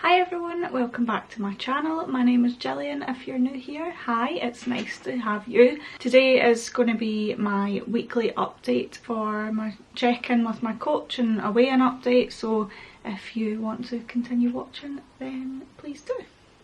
Hi everyone, welcome back to my channel. My name is Gillian. If you're new here, hi, it's nice to have you. Today is going to be my weekly update for my check-in with my coach and a weigh-in update, so if you want to continue watching then please do.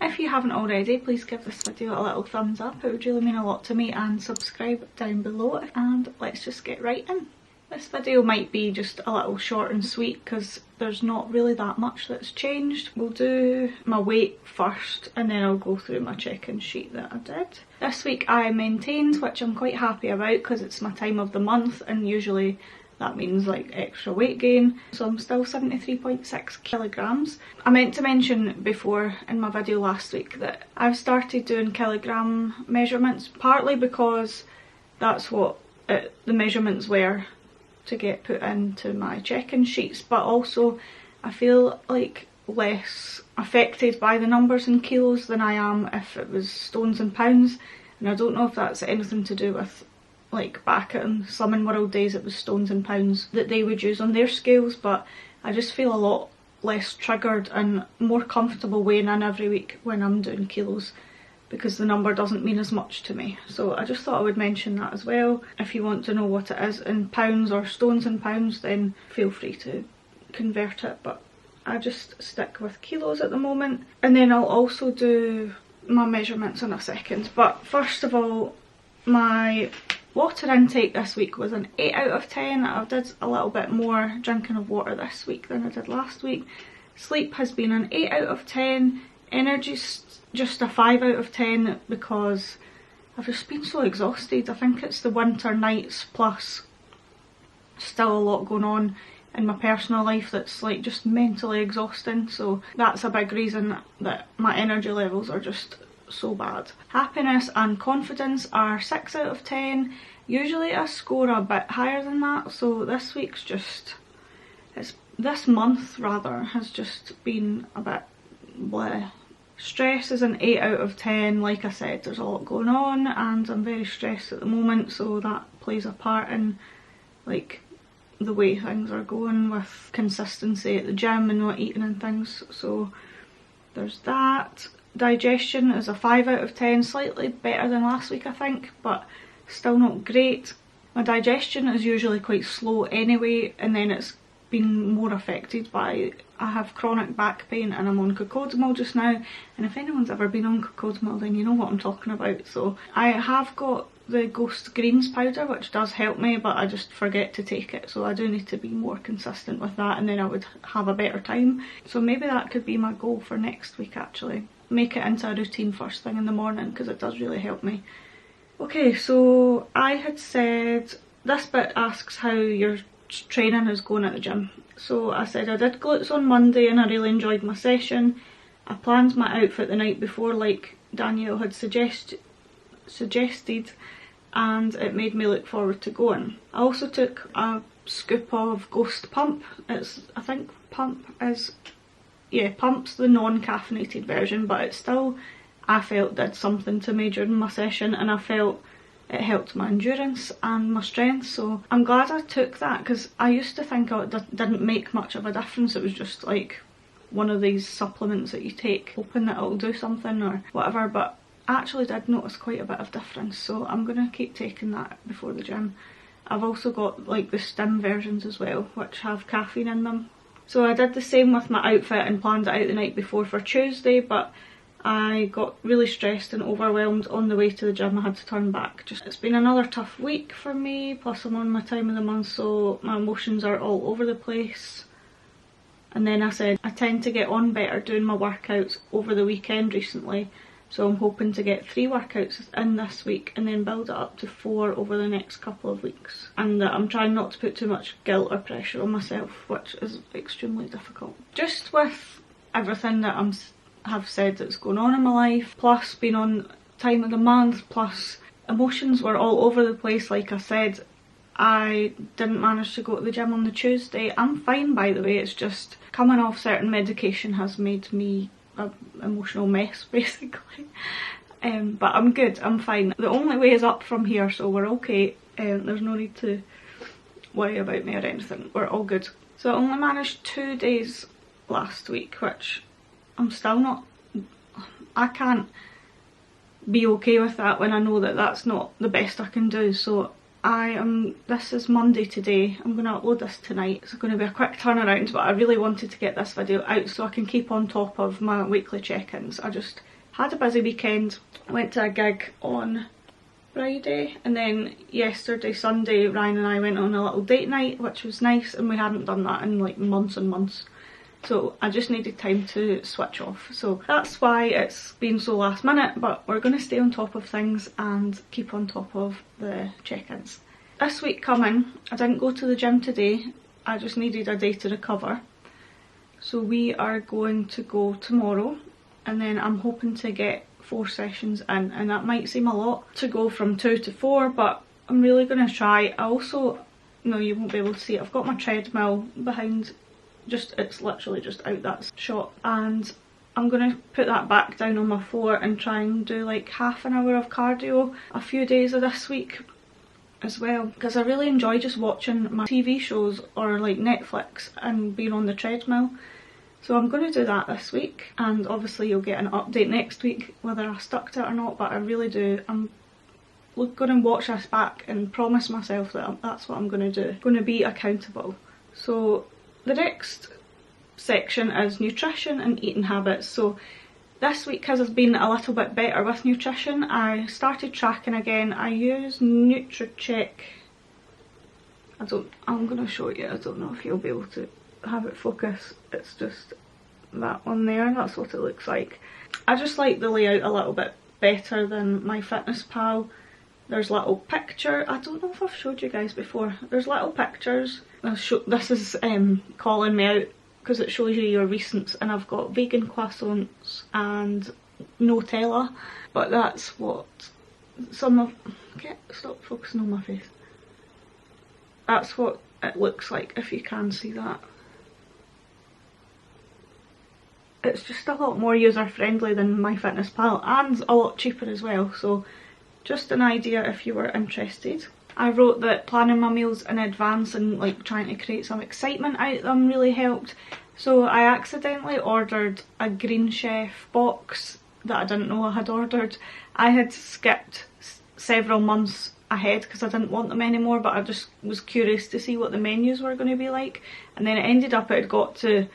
If you haven't already, please give this video a little thumbs up, it would really mean a lot to me, and subscribe down below, and let's just get right in. This video might be just a little short and sweet because there's not really that much that's changed. We'll do my weight first and then I'll go through my check-in sheet that I did. This week I maintained, which I'm quite happy about because it's my time of the month and usually that means like extra weight gain. So I'm still 73.6 kilograms. I meant to mention before in my video last week that I've started doing kilogram measurements, partly because that's what the measurements were to get put into my check-in sheets, but also I feel like less affected by the numbers in kilos than I am if it was stones and pounds, and I don't know if that's anything to do with like back in Slimming World days it was stones and pounds that they would use on their scales, but I just feel a lot less triggered and more comfortable weighing in every week when I'm doing kilos, because the number doesn't mean as much to me. So I just thought I would mention that as well. If you want to know what it is in pounds or stones and pounds then feel free to convert it, but I just stick with kilos at the moment. And then I'll also do my measurements in a second. But first of all, my water intake this week was an 8 out of 10. I did a little bit more drinking of water this week than I did last week. Sleep has been an 8 out of 10. Energy's just a 5 out of 10 because I've just been so exhausted. I think it's the winter nights plus still a lot going on in my personal life that's like just mentally exhausting, so that's a big reason that my energy levels are just so bad. Happiness and confidence are 6 out of 10. Usually I score a bit higher than that, so this week's just, this month rather, has just been a bit bleh. Stress is an 8 out of 10. Like I said, there's a lot going on and I'm very stressed at the moment, so that plays a part in like the way things are going with consistency at the gym and not eating and things, so there's that. Digestion is a 5 out of 10, slightly better than last week I think, but still not great. My digestion is usually quite slow anyway, and then it's been more affected by, I have chronic back pain and I'm on cocodamol just now, and if anyone's ever been on cocodamol then you know what I'm talking about. So I have got the Ghost Greens powder which does help me, but I just forget to take it, so I do need to be more consistent with that and then I would have a better time. So maybe that could be my goal for next week actually. Make it into a routine first thing in the morning because it does really help me. Okay, so I had said, this bit asks how your training is going at the gym. So I said I did glutes on Monday and I really enjoyed my session. I planned my outfit the night before like Danielle had suggested, and it made me look forward to going. I also took a scoop of Ghost Pump. It's, I think Pump is, yeah, Pump's the non-caffeinated version, but it still, I felt, did something to me during my session, and I felt it helped my endurance and my strength, so I'm glad I took that because I used to think it didn't make much of a difference. It was just like one of these supplements that you take hoping that it'll do something or whatever, but I actually did notice quite a bit of difference, so I'm going to keep taking that before the gym. I've also got like the stim versions as well which have caffeine in them. So I did the same with my outfit and planned it out the night before for Tuesday, but I got really stressed and overwhelmed on the way to the gym. I had to turn back. It's been another tough week for me, plus I'm on my time of the month so my emotions are all over the place. And then I said I tend to get on better doing my workouts over the weekend recently, so I'm hoping to get 3 workouts in this week and then build it up to 4 over the next couple of weeks. And I'm trying not to put too much guilt or pressure on myself, which is extremely difficult. Just with everything that have said that's going on in my life, plus being on time of the month, plus emotions were all over the place. Like I said, I didn't manage to go to the gym on the Tuesday. I'm fine by the way, it's just coming off certain medication has made me an emotional mess basically. But I'm good, I'm fine. The only way is up from here, so we're okay. There's no need to worry about me or anything, we're all good. So I only managed 2 days last week, which I'm still not, I can't be okay with that when I know that that's not the best I can do. So this is Monday today, I'm going to upload this tonight. It's going to be a quick turnaround, but I really wanted to get this video out so I can keep on top of my weekly check-ins. I just had a busy weekend, went to a gig on Friday, and then yesterday, Sunday, Ryan and I went on a little date night, which was nice, and we hadn't done that in like months and months. So I just needed time to switch off. So that's why it's been so last minute, but we're going to stay on top of things and keep on top of the check-ins. This week coming, I didn't go to the gym today, I just needed a day to recover. So we are going to go tomorrow, and then I'm hoping to get 4 sessions in, and that might seem a lot to go from 2 to 4, but I'm really going to try. I also, no, you won't be able to see it, I've got my treadmill behind, it's literally just out that shot, and I'm going to put that back down on my floor and try and do like half an hour of cardio a few days of this week as well, because I really enjoy just watching my TV shows or like Netflix and being on the treadmill. So I'm going to do that this week, and obviously you'll get an update next week whether I stuck to it or not, but I really do. I'm going to watch this back and promise myself that that's what I'm going to do. I'm going to be accountable. So the next section is nutrition and eating habits. So this week has been a little bit better with nutrition. I started tracking again. I use NutriCheck. I'm going to show you. I don't know if you'll be able to have it focus. It's just that one there. That's what it looks like. I just like the layout a little bit better than MyFitnessPal. There's little picture. I don't know if I've showed you guys before. There's little pictures. This is calling me out because it shows you your recents, and I've got vegan croissants and Nutella, but that's what some of, stop focusing on my face. That's what it looks like, if you can see that. It's just a lot more user friendly than MyFitnessPal, and a lot cheaper as well, so just an idea if you were interested. I wrote that planning my meals in advance and like trying to create some excitement out of them really helped. So I accidentally ordered a Green Chef box that I didn't know I had ordered. I had skipped several months ahead because I didn't want them anymore, but I just was curious to see what the menus were going to be like, and then it ended up it had got to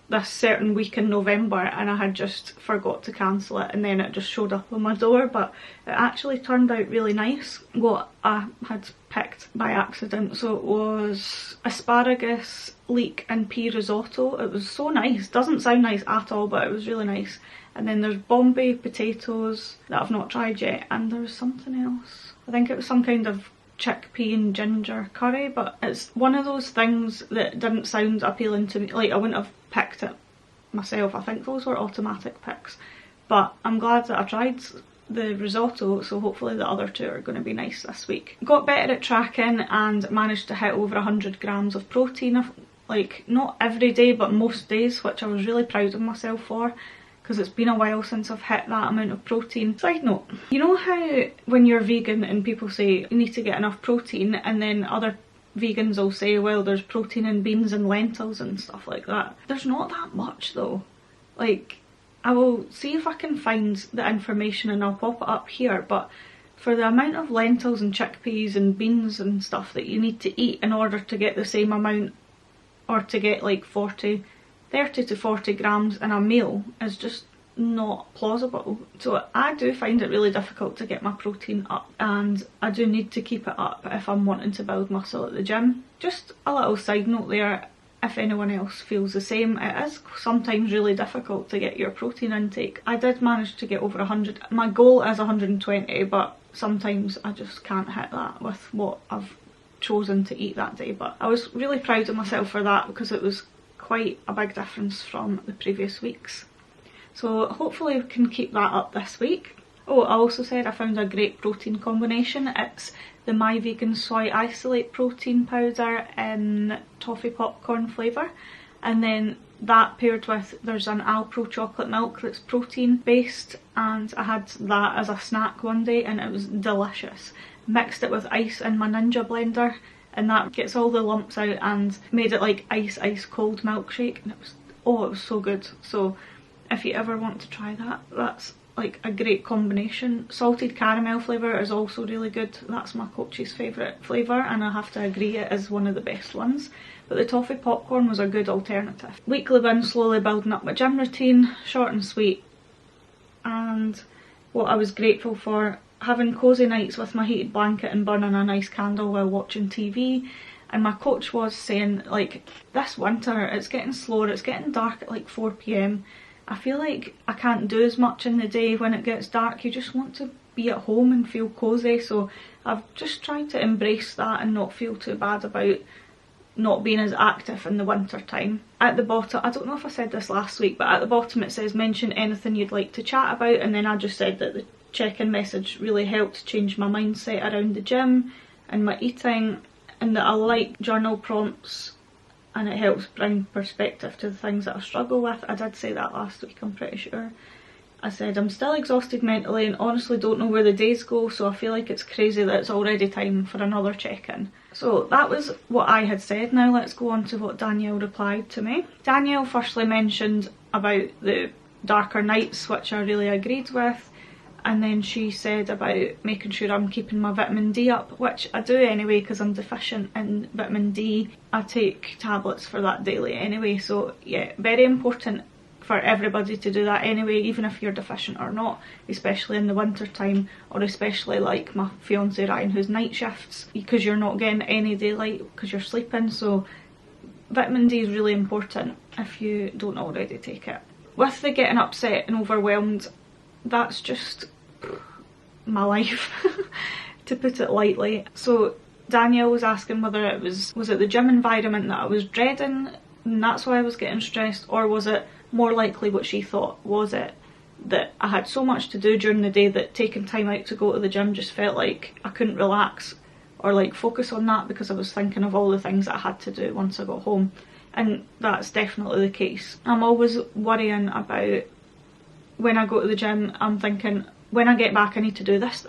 this certain week in November and I had just forgot to cancel it, and then it just showed up on my door. But it actually turned out really nice what I had picked by accident. So it was asparagus, leek and pea risotto. It was so nice. Doesn't sound nice at all, but it was really nice. And then there's Bombay potatoes that I've not tried yet, and there was something else. I think it was some kind of chickpea and ginger curry, but it's one of those things that didn't sound appealing to me. Like, I wouldn't have picked it myself. I think those were automatic picks, but I'm glad that I tried the risotto, so hopefully the other two are going to be nice this week. Got better at tracking and managed to hit over 100 grams of protein, like not every day but most days, which I was really proud of myself for, because it's been a while since I've hit that amount of protein. Side note, you know how when you're vegan and people say you need to get enough protein, and then other vegans will say, well, there's protein in beans and lentils and stuff like that. There's not that much though. Like, I will see if I can find the information and I'll pop it up here, but for the amount of lentils and chickpeas and beans and stuff that you need to eat in order to get the same amount, or to get like 30 to 40 grams in a meal, is just not plausible. So I do find it really difficult to get my protein up, and I do need to keep it up if I'm wanting to build muscle at the gym. Just a little side note there, if anyone else feels the same, it is sometimes really difficult to get your protein intake. I did manage to get over 100, my goal is 120, but sometimes I just can't hit that with what I've chosen to eat that day. But I was really proud of myself for that, because it was quite a big difference from the previous weeks. So hopefully we can keep that up this week. Oh, I also said I found a great protein combination. It's the My Vegan Soy Isolate protein powder in toffee popcorn flavour, and then that paired with, there's an Alpro chocolate milk that's protein based, and I had that as a snack one day and it was delicious. Mixed it with ice in my Ninja blender, and that gets all the lumps out and made it like ice cold milkshake, and it was, oh, it was so good. So if you ever want to try that, that's like a great combination. Salted caramel flavour is also really good. That's my coach's favourite flavour, and I have to agree it is one of the best ones. But the toffee popcorn was a good alternative. Weekly bin, slowly building up my gym routine, short and sweet. And what I was grateful for, having cosy nights with my heated blanket and burning a nice candle while watching TV. And my coach was saying, like, this winter it's getting slower, it's getting dark at like 4 PM. I feel like I can't do as much in the day when it gets dark. You just want to be at home and feel cosy, so I've just tried to embrace that and not feel too bad about not being as active in the winter time. At the bottom, I don't know if I said this last week, but at the bottom it says mention anything you'd like to chat about, and then I just said that the check-in message really helped change my mindset around the gym and my eating, and that I like journal prompts and it helps bring perspective to the things that I struggle with. I did say that last week, I'm pretty sure. I said I'm still exhausted mentally and honestly don't know where the days go, so I feel like it's crazy that it's already time for another check-in. So that was what I had said. Now let's go on to what Danielle replied to me. Danielle firstly mentioned about the darker nights, which I really agreed with. And then she said about making sure I'm keeping my vitamin D up, which I do anyway because I'm deficient in vitamin D. I take tablets for that daily anyway, so yeah, very important for everybody to do that anyway, even if you're deficient or not, especially in the winter time, or especially like my fiance Ryan who's night shifts, because you're not getting any daylight because you're sleeping. So vitamin D is really important if you don't already take it. With the getting upset and overwhelmed, that's just my life to put it lightly. So Danielle was asking whether it was it the gym environment that I was dreading and that's why I was getting stressed, or was it more likely what she thought? Was it that I had so much to do during the day that taking time out to go to the gym just felt like I couldn't relax or like focus on that because I was thinking of all the things that I had to do once I got home? And that's definitely the case. I'm always worrying about when I go to the gym. I'm thinking, when I get back I need to do this,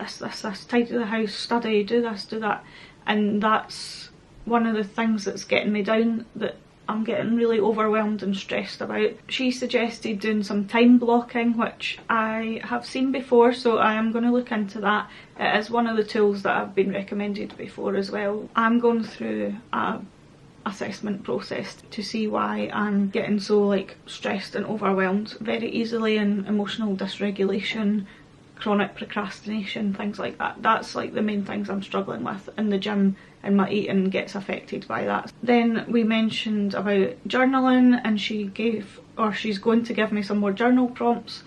tidy the house, study, do this, do that. And that's one of the things that's getting me down, that I'm getting really overwhelmed and stressed about. She suggested doing some time blocking, which I have seen before, so I am going to look into that. It is one of the tools that I've been recommended before as well. I'm going through a assessment process to see why I'm getting so like stressed and overwhelmed very easily, and emotional dysregulation, chronic procrastination, things like that. That's like the main things I'm struggling with in the gym, and my eating gets affected by that. Then we mentioned about journaling, and she's going to give me some more journal prompts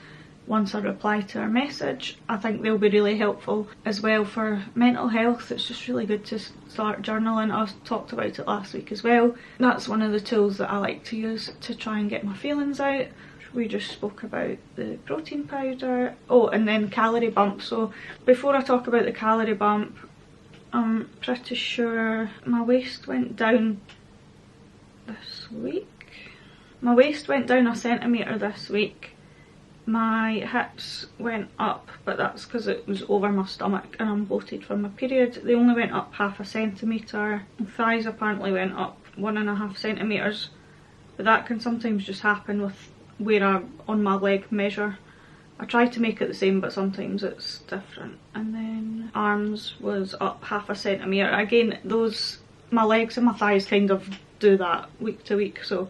once I reply to her message. I think they'll be really helpful as well for mental health. It's just really good to start journaling. I talked about it last week as well. That's one of the tools that I like to use to try and get my feelings out. We just spoke about the protein powder. Oh, and then calorie bump. So before I talk about the calorie bump, I'm pretty sure my waist went down this week. My waist went down 1 centimetre this week. My hips went up, but that's because it was over my stomach and I'm bloated from my period. They only went up 0.5 centimetre. Thighs apparently went up 1.5 centimetres, but that can sometimes just happen with where I on my leg measure. I try to make it the same, but sometimes it's different. And then arms was up 0.5 centimetre. Again, my legs and my thighs kind of do that week to week, so,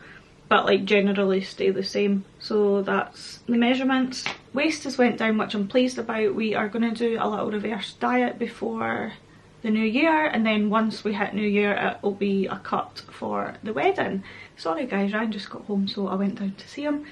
but like generally stay the same. So that's the measurements. Waist has went down, which I'm pleased about. We are going to do a little reverse diet before the new year, and then once we hit new year it will be a cut for the wedding. Sorry guys, Ryan just got home, so I went down to see him,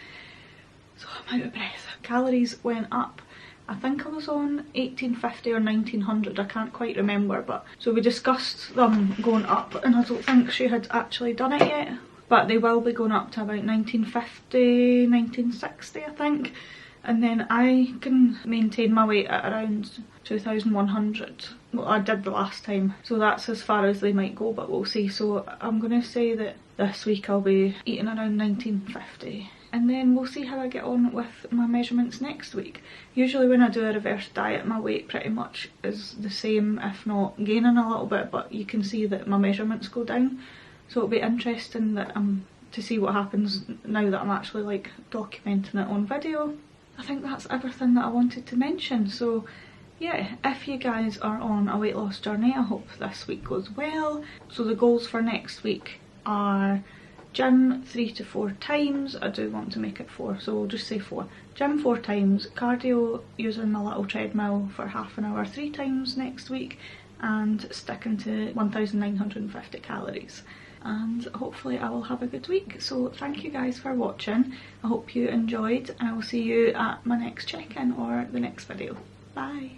so I'm out of breath. Calories went up. I think I was on 1850 or 1900, I can't quite remember, but so we discussed them going up, and I don't think she had actually done it yet, but they will be going up to about 1950, 1960 I think. And then I can maintain my weight at around 2100. Well, I did the last time, so that's as far as they might go, but we'll see. So I'm going to say that this week I'll be eating around 1950, and then we'll see how I get on with my measurements next week. Usually when I do a reverse diet, my weight pretty much is the same, if not gaining a little bit, but you can see that my measurements go down. So it'll be interesting that I'm to see what happens now that I'm actually like documenting it on video. I think that's everything that I wanted to mention. So yeah, if you guys are on a weight loss journey, I hope this week goes well. So the goals for next week are gym 3 to 4 times. I do want to make it 4, so we'll just say 4. Gym 4 times, cardio using my little treadmill for half an hour 3 times next week, and sticking to 1950 calories. And hopefully I will have a good week. So thank you guys for watching. I hope you enjoyed, and I will see you at my next check-in or the next video. Bye.